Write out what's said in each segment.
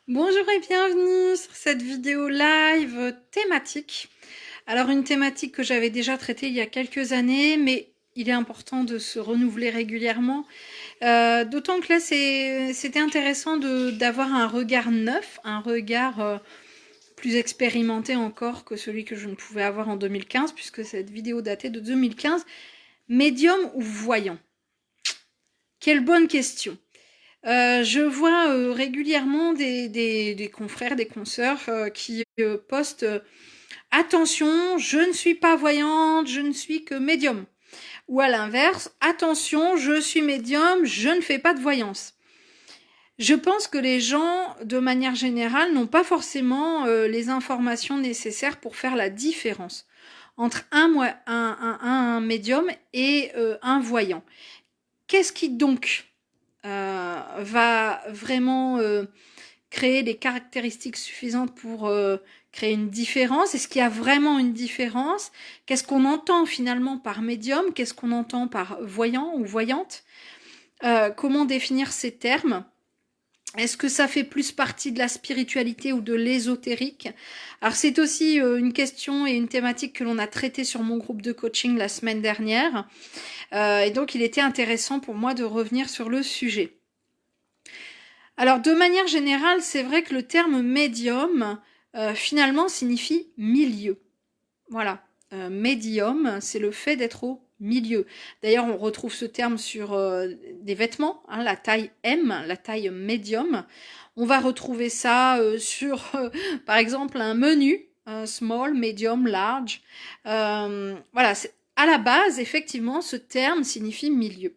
Bonjour et bienvenue sur cette vidéo live thématique. Alors une thématique que j'avais déjà traitée il y a quelques années, mais il est important de se renouveler régulièrement. D'autant que là c'était intéressant d'avoir un regard neuf, un regard plus expérimenté encore que celui que je ne pouvais avoir en 2015, puisque cette vidéo datait de 2015. Médium ou voyant? Quelle bonne question. Je vois régulièrement des confrères, des consoeurs qui postent attention, je ne suis pas voyante, je ne suis que médium. Ou à l'inverse, attention, je suis médium, je ne fais pas de voyance. Je pense que les gens, de manière générale, n'ont pas forcément les informations nécessaires pour faire la différence entre un médium et un voyant. Qu'est-ce qui donc va vraiment créer les caractéristiques suffisantes pour créer une différence? Est-ce qu'il y a vraiment une différence? Qu'est-ce qu'on entend finalement par médium? Qu'est-ce qu'on entend par voyant ou voyante? Comment définir ces termes? Est-ce que ça fait plus partie de la spiritualité ou de l'ésotérique? Alors c'est aussi une question et une thématique que l'on a traitée sur mon groupe de coaching la semaine dernière. Et donc il était intéressant pour moi de revenir sur le sujet. Alors de manière générale, c'est vrai que le terme médium finalement signifie milieu. Voilà, médium, c'est le fait d'être au milieu. D'ailleurs, on retrouve ce terme sur des vêtements, hein, la taille M, la taille médium. On va retrouver ça sur, par exemple, un menu, small, medium, large. Voilà, à la base, effectivement, ce terme signifie milieu.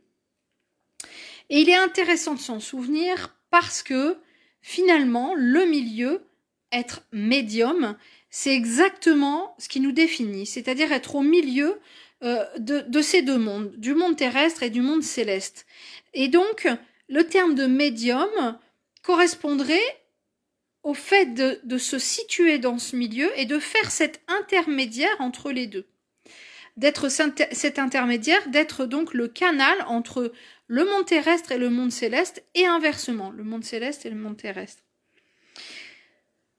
Et il est intéressant de s'en souvenir parce que finalement, le milieu, être médium, c'est exactement ce qui nous définit, c'est-à-dire être au milieu de ces deux mondes, du monde terrestre et du monde céleste. Et donc, le terme de médium correspondrait au fait de se situer dans ce milieu et de faire cet intermédiaire entre les deux. D'être cet intermédiaire, d'être donc le canal entre le monde terrestre et le monde céleste, et inversement, le monde céleste et le monde terrestre.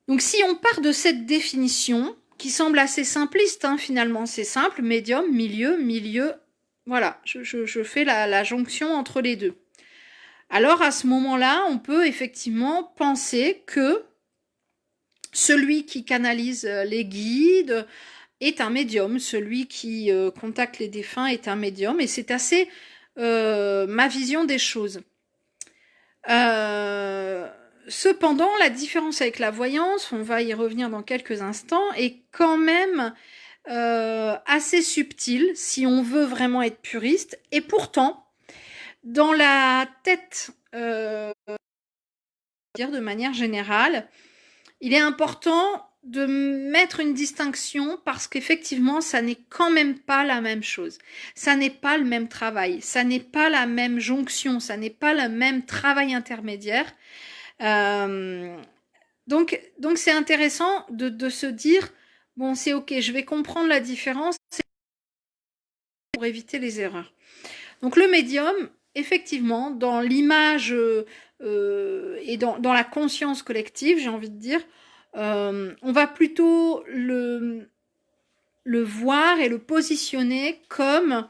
Donc si on part de cette définition, qui semble assez simpliste, hein, finalement, c'est simple, médium, milieu, voilà, je fais la jonction entre les deux. Alors à ce moment-là, on peut effectivement penser que celui qui canalise les guides est un médium, celui qui contacte les défunts est un médium, et c'est assez ma vision des choses. Cependant, la différence avec la voyance, on va y revenir dans quelques instants, est quand même assez subtile si on veut vraiment être puriste. Et pourtant, dans la tête, de manière générale, il est important de mettre une distinction parce qu'effectivement, ça n'est quand même pas la même chose. Ça n'est pas le même travail, ça n'est pas la même jonction, ça n'est pas le même travail intermédiaire. Donc c'est intéressant de se dire, bon, c'est ok, je vais comprendre la différence pour éviter les erreurs. Donc le médium, effectivement, dans l'image et dans la conscience collective, j'ai envie de dire, on va plutôt le voir et le positionner comme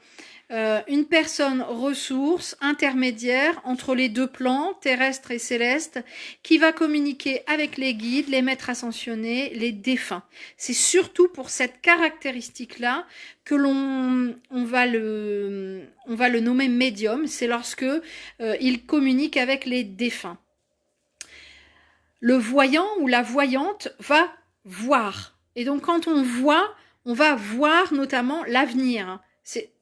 une personne ressource intermédiaire entre les deux plans, terrestre et céleste, qui va communiquer avec les guides, les maîtres ascensionnés, les défunts. C'est surtout pour cette caractéristique-là que on va le nommer médium, c'est lorsque il communique avec les défunts. Le voyant ou la voyante va voir. Et donc quand on voit, on va voir notamment l'avenir. C'est,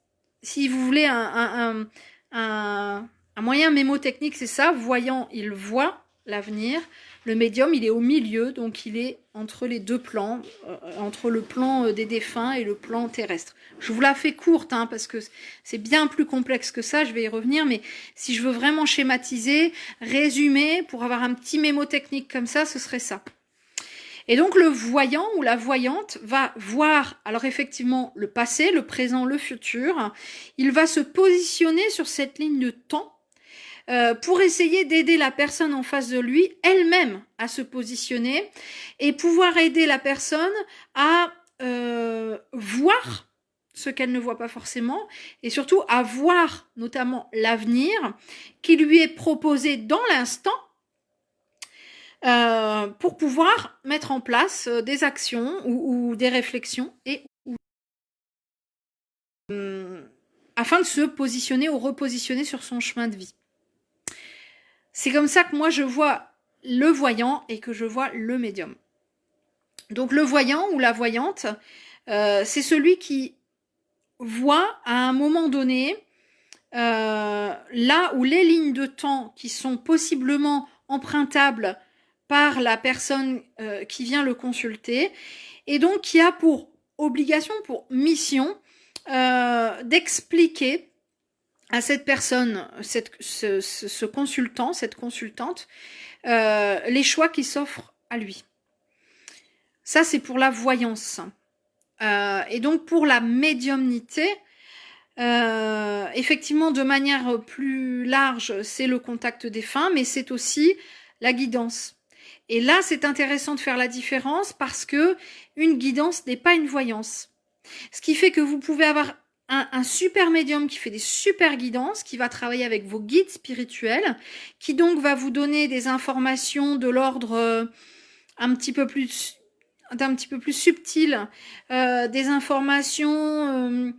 si vous voulez un moyen mémotechnique, c'est ça. Voyant, il voit l'avenir. Le médium, il est au milieu, donc il est entre les deux plans, entre le plan des défunts et le plan terrestre. Je vous la fais courte, hein, parce que c'est bien plus complexe que ça, je vais y revenir, mais si je veux vraiment schématiser, résumer, pour avoir un petit mémotechnique comme ça, ce serait ça. Et donc le voyant ou la voyante va voir, alors effectivement, le passé, le présent, le futur. Il va se positionner sur cette ligne de temps pour essayer d'aider la personne en face de lui elle-même à se positionner et pouvoir aider la personne à voir ce qu'elle ne voit pas forcément et surtout à voir notamment l'avenir qui lui est proposé dans l'instant pour pouvoir mettre en place des actions ou des réflexions et afin de se positionner ou repositionner sur son chemin de vie. C'est comme ça que moi je vois le voyant et que je vois le médium. Donc le voyant ou la voyante, c'est celui qui voit à un moment donné là où les lignes de temps qui sont possiblement empruntables par la personne qui vient le consulter et donc qui a pour obligation, pour mission d'expliquer à cette personne, ce consultant, cette consultante, les choix qui s'offrent à lui. Ça, c'est pour la voyance. Et donc, pour la médiumnité, effectivement, de manière plus large, c'est le contact défunt, mais c'est aussi la guidance. Et là, c'est intéressant de faire la différence parce que une guidance n'est pas une voyance. Ce qui fait que vous pouvez avoir un super médium qui fait des super guidances, qui va travailler avec vos guides spirituels, qui donc va vous donner des informations de l'ordre un petit peu plus subtil, des informations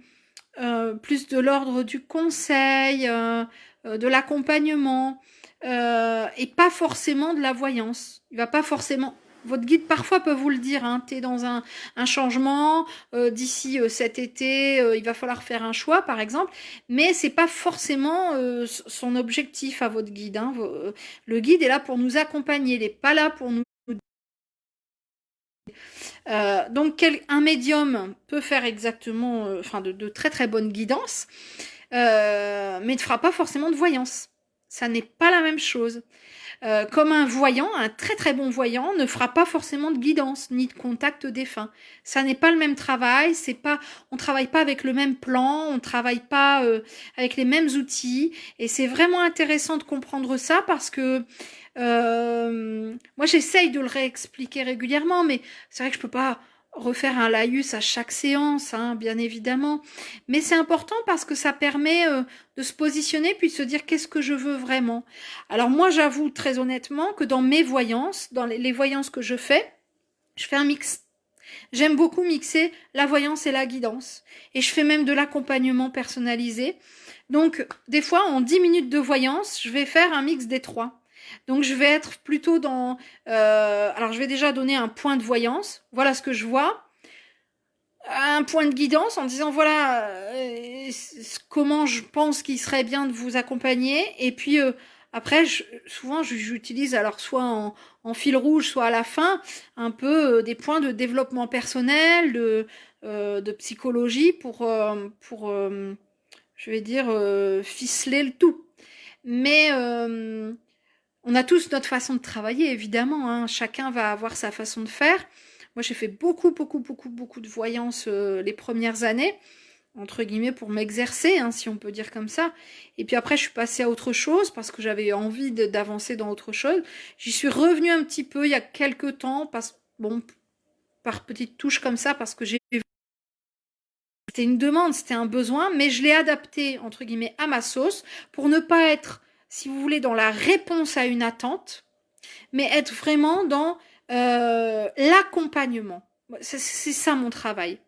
plus de l'ordre du conseil, de l'accompagnement, et pas forcément de la voyance. Il va pas forcément. Votre guide parfois peut vous le dire, hein, t'es dans un changement, d'ici cet été, il va falloir faire un choix par exemple, mais c'est pas forcément son objectif à votre guide. Hein. Le guide est là pour nous accompagner, il n'est pas là pour nous. Donc un médium peut faire exactement, de très très bonnes guidances, mais ne fera pas forcément de voyance. Ça n'est pas la même chose. Comme un voyant, un très très bon voyant, ne fera pas forcément de guidance ni de contact défunt. Ça n'est pas le même travail, on travaille pas avec le même plan, on travaille pas avec les mêmes outils, et c'est vraiment intéressant de comprendre ça parce que moi j'essaye de le réexpliquer régulièrement, mais c'est vrai que je peux pas refaire un laïus à chaque séance, hein, bien évidemment. Mais c'est important parce que ça permet de se positionner puis de se dire qu'est-ce que je veux vraiment. Alors moi, j'avoue très honnêtement que dans mes voyances, dans les voyances que je fais un mix. J'aime beaucoup mixer la voyance et la guidance. Et je fais même de l'accompagnement personnalisé. Donc, des fois, en 10 minutes de voyance, je vais faire un mix des trois. Donc, je vais être plutôt dans... alors, je vais déjà donner un point de voyance. Voilà ce que je vois. Un point de guidance en disant, voilà, comment je pense qu'il serait bien de vous accompagner. Et puis, après, souvent, j'utilise alors soit en fil rouge, soit à la fin, un peu des points de développement personnel, de psychologie pour je vais dire, ficeler le tout. Mais on a tous notre façon de travailler, évidemment. Hein. Chacun va avoir sa façon de faire. Moi, j'ai fait beaucoup de voyance les premières années, entre guillemets, pour m'exercer, hein, si on peut dire comme ça. Et puis après, je suis passée à autre chose parce que j'avais envie d'avancer dans autre chose. J'y suis revenue un petit peu il y a quelques temps, par petites touches comme ça, parce que c'était une demande, c'était un besoin, mais je l'ai adapté, entre guillemets, à ma sauce pour ne pas être, si vous voulez, dans la réponse à une attente, mais être vraiment dans l'accompagnement. C'est ça mon travail.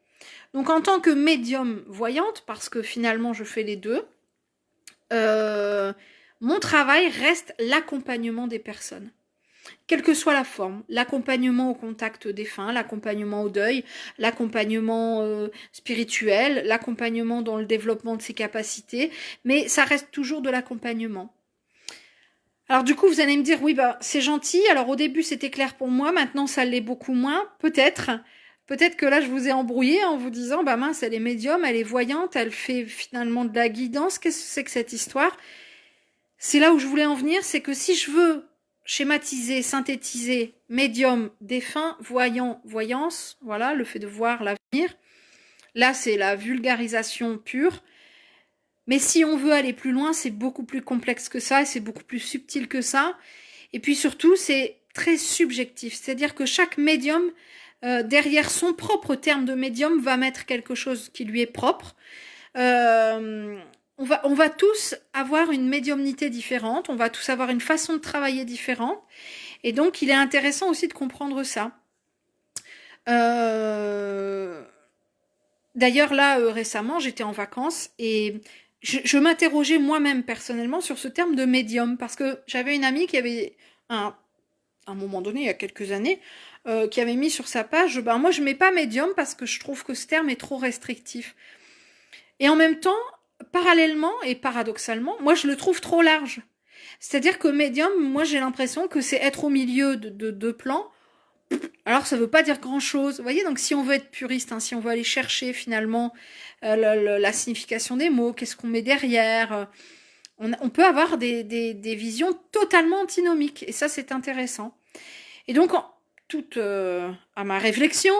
Donc en tant que médium voyante, parce que finalement je fais les deux, mon travail reste l'accompagnement des personnes. Quelle que soit la forme, l'accompagnement au contact défunt, l'accompagnement au deuil, l'accompagnement spirituel, l'accompagnement dans le développement de ses capacités, mais ça reste toujours de l'accompagnement. Alors du coup, vous allez me dire, oui, bah c'est gentil, alors au début c'était clair pour moi, maintenant ça l'est beaucoup moins, peut-être. Peut-être que là je vous ai embrouillé en vous disant, bah mince, elle est médium, elle est voyante, elle fait finalement de la guidance, qu'est-ce que c'est que cette histoire? C'est là où je voulais en venir, c'est que si je veux schématiser, synthétiser, médium, défunt, voyant, voyance, voilà, le fait de voir l'avenir, là c'est la vulgarisation pure. Mais si on veut aller plus loin, c'est beaucoup plus complexe que ça, et c'est beaucoup plus subtil que ça. Et puis surtout, c'est très subjectif. C'est-à-dire que chaque médium, derrière son propre terme de médium, va mettre quelque chose qui lui est propre. On va tous avoir une médiumnité différente, on va tous avoir une façon de travailler différente. Et donc, il est intéressant aussi de comprendre ça. D'ailleurs, là, récemment, j'étais en vacances et je m'interrogeais moi-même personnellement sur ce terme de médium parce que j'avais une amie qui avait, à un moment donné, il y a quelques années, qui avait mis sur sa page, ben moi je mets pas médium parce que je trouve que ce terme est trop restrictif. Et en même temps, parallèlement et paradoxalement, moi je le trouve trop large. C'est-à-dire que médium, moi j'ai l'impression que c'est être au milieu de deux plans. Alors ça veut pas dire grand-chose. Vous voyez, donc si on veut être puriste, hein, si on veut aller chercher finalement la signification des mots, qu'est-ce qu'on met derrière, on peut avoir des visions totalement antinomiques. Et ça, c'est intéressant. Et donc, à ma réflexion,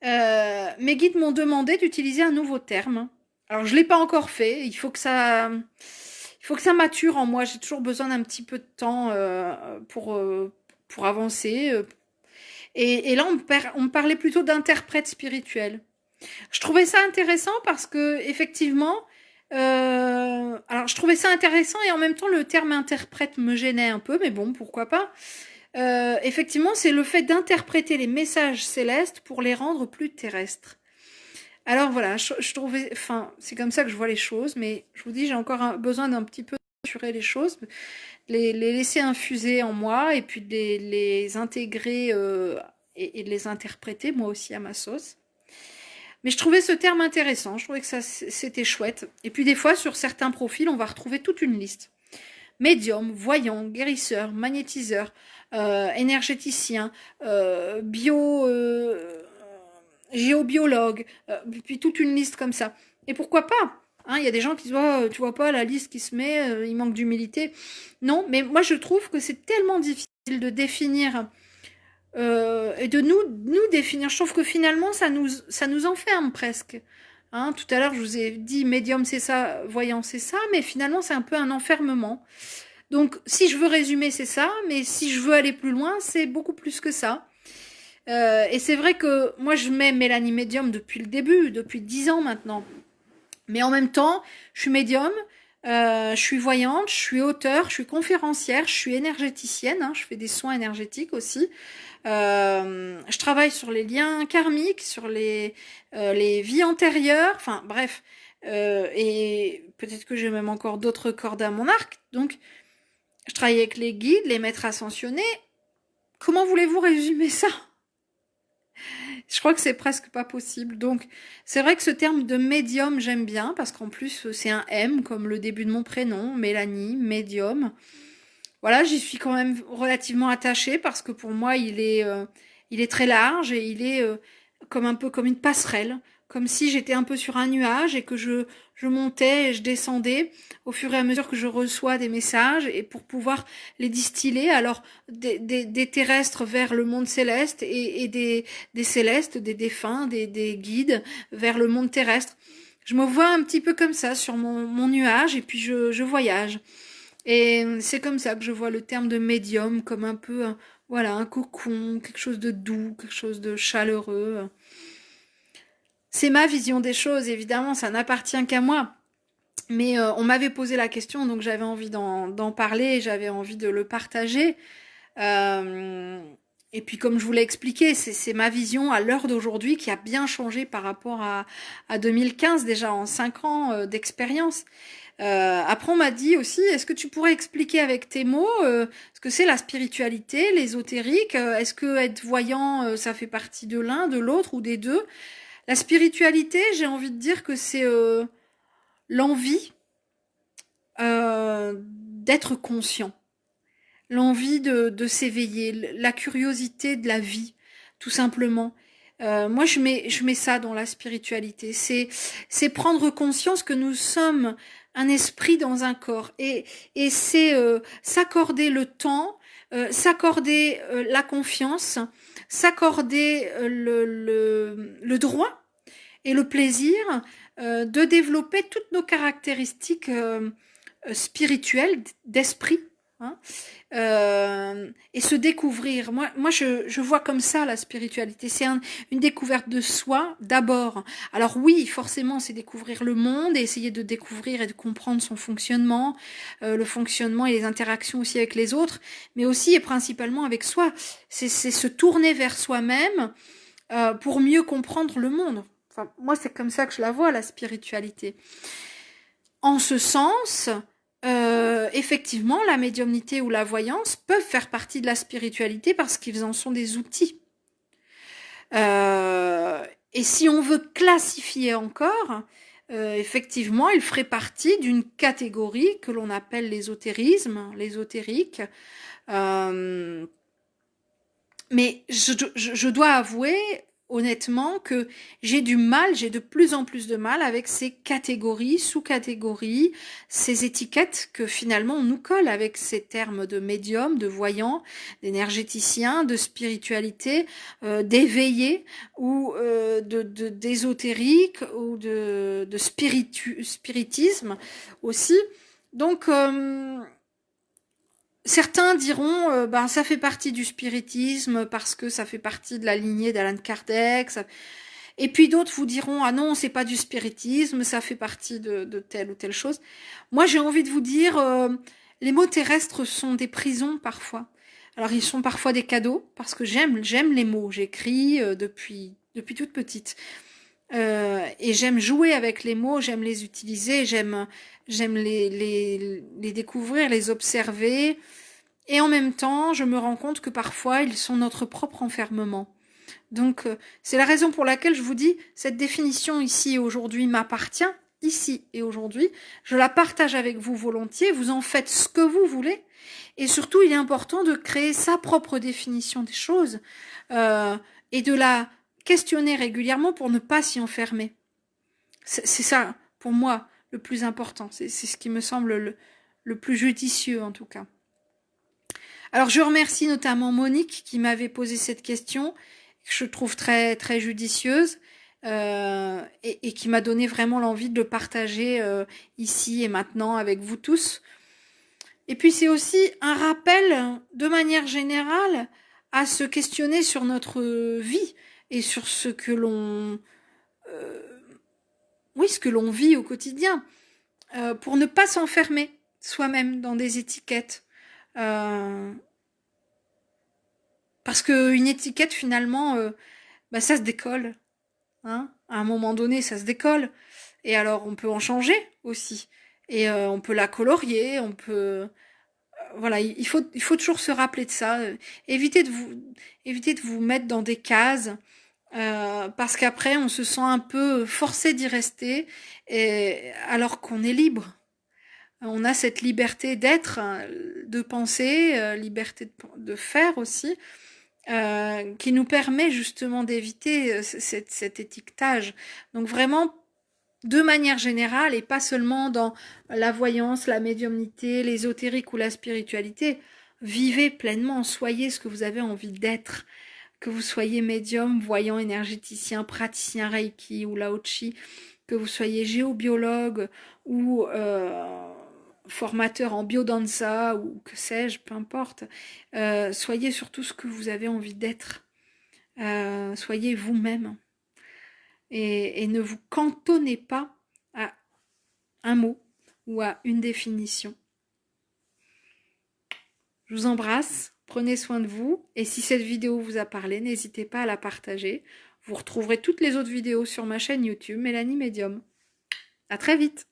mes guides m'ont demandé d'utiliser un nouveau terme. Alors, je l'ai pas encore fait. Il faut que ça mature en moi. J'ai toujours besoin d'un petit peu de temps pour avancer. Et là, on me parlait plutôt d'interprète spirituel. Je trouvais ça intéressant parce que, effectivement, alors je trouvais ça intéressant et en même temps, le terme interprète me gênait un peu, mais bon, pourquoi pas. Effectivement, c'est le fait d'interpréter les messages célestes pour les rendre plus terrestres. Alors voilà, je trouvais, enfin, c'est comme ça que je vois les choses, mais je vous dis, j'ai encore besoin d'un petit peu d'assurer les choses, les laisser infuser en moi et puis de les intégrer et de les interpréter moi aussi à ma sauce. Mais je trouvais ce terme intéressant, je trouvais que ça c'était chouette. Et puis des fois, sur certains profils, on va retrouver toute une liste. Médium, voyant, guérisseur, magnétiseur, énergéticien, géobiologue, puis toute une liste comme ça. Et pourquoi pas? Hein, y a des gens qui disent oh, tu vois pas la liste qui se met, il manque d'humilité. Non, mais moi je trouve que c'est tellement difficile de définir et de nous définir. Je trouve que finalement ça nous enferme presque. Hein, tout à l'heure je vous ai dit médium c'est ça, voyant c'est ça, mais finalement c'est un peu un enfermement. Donc si je veux résumer c'est ça, mais si je veux aller plus loin c'est beaucoup plus que ça. Et c'est vrai que moi je mets Mélanie médium depuis le début, depuis 10 ans maintenant. Mais en même temps, je suis médium, je suis voyante, je suis auteure, je suis conférencière, je suis énergéticienne, hein, je fais des soins énergétiques aussi. Je travaille sur les liens karmiques, sur les vies antérieures, enfin bref. Et peut-être que j'ai même encore d'autres cordes à mon arc. Donc, je travaille avec les guides, les maîtres ascensionnés. Comment voulez-vous résumer ça? Je crois que c'est presque pas possible. Donc, c'est vrai que ce terme de médium, j'aime bien, parce qu'en plus, c'est un M, comme le début de mon prénom, Mélanie, médium. Voilà, j'y suis quand même relativement attachée, parce que pour moi, il est très large, et il est comme un peu comme une passerelle, comme si j'étais un peu sur un nuage, et que je montais et je descendais au fur et à mesure que je reçois des messages, et pour pouvoir les distiller, alors des terrestres vers le monde céleste, et des célestes, des défunts, des guides vers le monde terrestre. Je me vois un petit peu comme ça sur mon nuage, et puis je voyage. Et c'est comme ça que je vois le terme de médium, comme un peu voilà, un cocon, quelque chose de doux, quelque chose de chaleureux. C'est ma vision des choses, évidemment, ça n'appartient qu'à moi. Mais on m'avait posé la question, donc j'avais envie d'en parler, j'avais envie de le partager. Euh, et puis comme je vous l'ai expliqué, c'est ma vision à l'heure d'aujourd'hui qui a bien changé par rapport à 2015, déjà en 5 ans d'expérience. Après on m'a dit aussi, est-ce que tu pourrais expliquer avec tes mots ce que c'est la spiritualité, l'ésotérique, est-ce que être voyant, ça fait partie de l'un, de l'autre ou des deux? La spiritualité, j'ai envie de dire que c'est l'envie d'être conscient, l'envie de s'éveiller, la curiosité de la vie, tout simplement. Moi, je mets ça dans la spiritualité. C'est prendre conscience que nous sommes un esprit dans un corps. Et c'est s'accorder le temps, s'accorder la confiance, s'accorder le droit et le plaisir de développer toutes nos caractéristiques spirituelles, d'esprit, hein, et se découvrir. Moi je vois comme ça la spiritualité. C'est une découverte de soi d'abord. Alors oui, forcément, c'est découvrir le monde et essayer de découvrir et de comprendre son fonctionnement, le fonctionnement et les interactions aussi avec les autres, mais aussi et principalement avec soi. C'est se tourner vers soi-même pour mieux comprendre le monde. Enfin, moi, c'est comme ça que je la vois, la spiritualité. En ce sens, effectivement, la médiumnité ou la voyance peuvent faire partie de la spiritualité parce qu'ils en sont des outils. Et si on veut classifier encore, effectivement, il ferait partie d'une catégorie que l'on appelle l'ésotérisme, l'ésotérique. Mais je dois avouer honnêtement que j'ai de plus en plus de mal avec ces catégories, sous-catégories, ces étiquettes que finalement on nous colle avec ces termes de médium, de voyant, d'énergéticien, de spiritualité, d'éveillé ou d'ésotérique ou de spiritisme aussi. Donc certains diront, ben ça fait partie du spiritisme parce que ça fait partie de la lignée d'Allan Kardec. Et puis d'autres vous diront, ah non, c'est pas du spiritisme, ça fait partie de telle ou telle chose. Moi, j'ai envie de vous dire, les mots terrestres sont des prisons parfois. Alors ils sont parfois des cadeaux parce que j'aime les mots. J'écris depuis toute petite. Et j'aime jouer avec les mots, j'aime les utiliser, j'aime les découvrir, les observer. Et en même temps, je me rends compte que parfois, ils sont notre propre enfermement. Donc, c'est la raison pour laquelle je vous dis, cette définition ici et aujourd'hui m'appartient, ici et aujourd'hui. Je la partage avec vous volontiers, vous en faites ce que vous voulez. Et surtout, il est important de créer sa propre définition des choses et de la questionner régulièrement pour ne pas s'y enfermer. C'est ça, pour moi, le plus important. C'est ce qui me semble le plus judicieux, en tout cas. Alors, je remercie notamment Monique qui m'avait posé cette question, que je trouve très, très judicieuse, et qui m'a donné vraiment l'envie de le partager ici et maintenant avec vous tous. Et puis, c'est aussi un rappel, de manière générale, à se questionner sur notre vie et sur ce que l'on ce que l'on vit au quotidien, pour ne pas s'enfermer soi-même dans des étiquettes. Parce qu'une étiquette, finalement, ça se décolle. Hein, à un moment donné, ça se décolle. Et alors, on peut en changer aussi. Et on peut la colorier, on peut... voilà, il faut toujours se rappeler de ça. Évitez de vous mettre dans des cases. Parce qu'après, on se sent un peu forcé d'y rester, alors qu'on est libre. On a cette liberté d'être, de penser, liberté de faire aussi, qui nous permet justement d'éviter cet étiquetage. Donc vraiment, de manière générale, et pas seulement dans la voyance, la médiumnité, l'ésotérique ou la spiritualité, vivez pleinement, soyez ce que vous avez envie d'être. Que vous soyez médium, voyant, énergéticien, praticien Reiki ou Lao-Chi, que vous soyez géobiologue ou formateur en biodanza ou que sais-je, peu importe. Soyez surtout ce que vous avez envie d'être. Soyez vous-même. Et ne vous cantonnez pas à un mot ou à une définition. Je vous embrasse. Prenez soin de vous, et si cette vidéo vous a parlé, n'hésitez pas à la partager. Vous retrouverez toutes les autres vidéos sur ma chaîne YouTube, Mélanie Médium. À très vite!